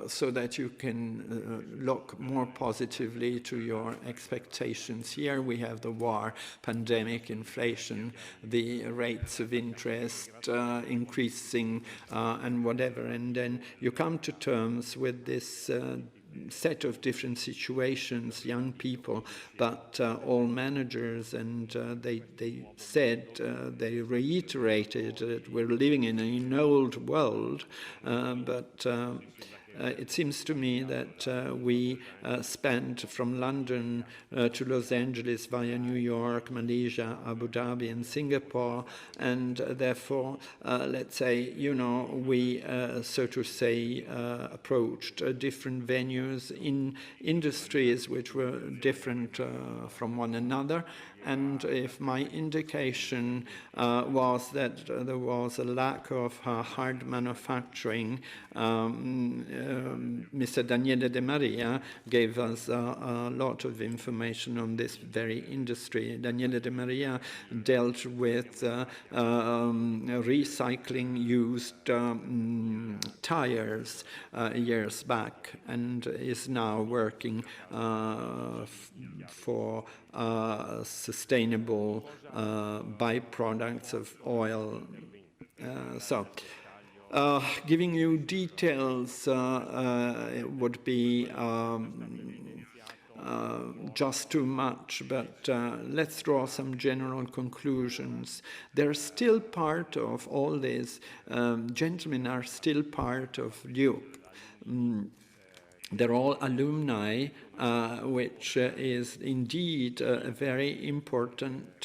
so that you can look more positively to your expectations. Here we have the war, pandemic, inflation, the rates of interest increasing and whatever, and then you come to terms with this set of different situations, young people, but all managers, and they said, they reiterated that we're living in an old world, but it seems to me that we spent from London to Los Angeles via New York, Malaysia, Abu Dhabi and Singapore, and therefore, let's say, you know, we, so to say, approached different venues in industries which were different from one another. And if my indication was that there was a lack of hard manufacturing, Mr. Daniele De Maria gave us a lot of information on this very industry. Daniele De Maria dealt with recycling used tires years back, and is now working for sustainable byproducts of oil. Giving you details would be just too much, but let's draw some general conclusions. They're still part of all this. Gentlemen are still part of LIUC. They're all alumni, which is indeed a very important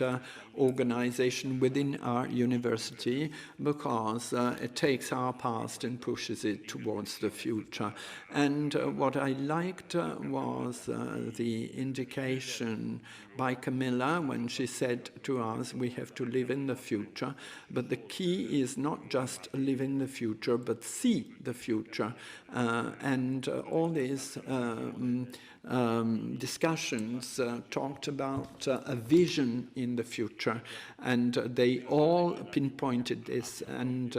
organization within our university, because it takes our past and pushes it towards the future. And what I liked was the indication by Camilla when she said to us, we have to live in the future, but the key is not just live in the future, but see the future. And all these discussions talked about a vision in the future, and they all pinpointed this. And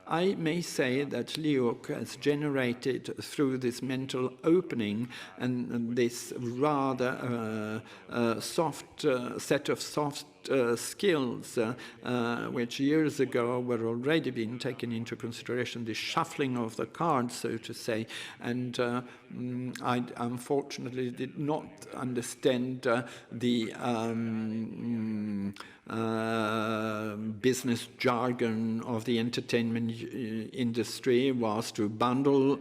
I may say that LIUC has generated through this mental opening and this rather soft set of soft skills, which years ago were already being taken into consideration, the shuffling of the cards, so to say. And I unfortunately did not understand the business jargon of the entertainment industry was to unbundle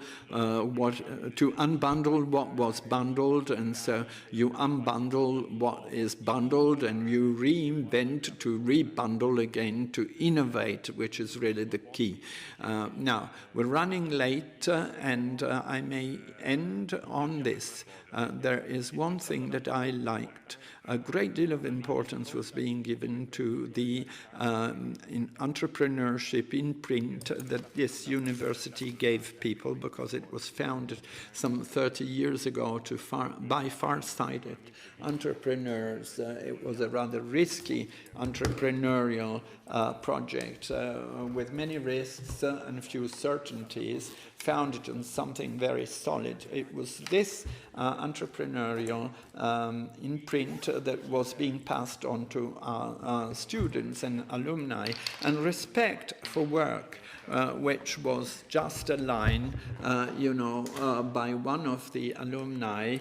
what was bundled, and so you unbundle what is bundled and you reinvent to rebundle again, to innovate, which is really the key. Now, we're running late, and I may end on this. There is one thing that I liked. A great deal of importance was being given to the in entrepreneurship in print that this university gave people, because it was founded some 30 years ago by far-sighted entrepreneurs. It was a rather risky entrepreneurial project with many risks and few certainties, founded on something very solid. It was this entrepreneurial imprint that was being passed on to our students and alumni, and respect for work, which was just a line, by one of the alumni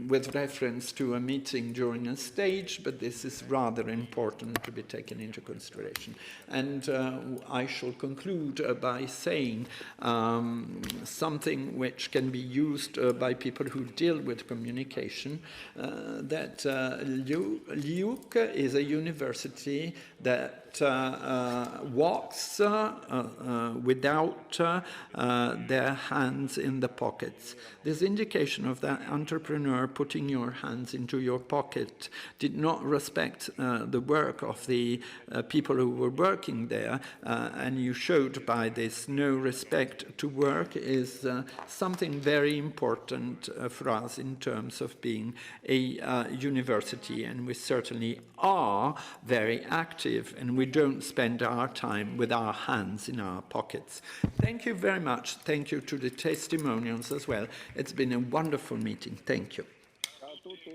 with reference to a meeting during a stage, but this is rather important to be taken into consideration. And I shall conclude by saying something which can be used by people who deal with communication, that LIUC is a university that walks without their hands in the pockets. This indication of that entrepreneur putting your hands into your pocket did not respect the work of the people who were working there, and you showed by this no respect to work is something very important for us in terms of being a university, and we certainly are very active, and we don't spend our time with our hands in our pockets. Thank you very much. Thank you to the testimonials as well. It's been a wonderful meeting. Thank you. Ciao a tutti.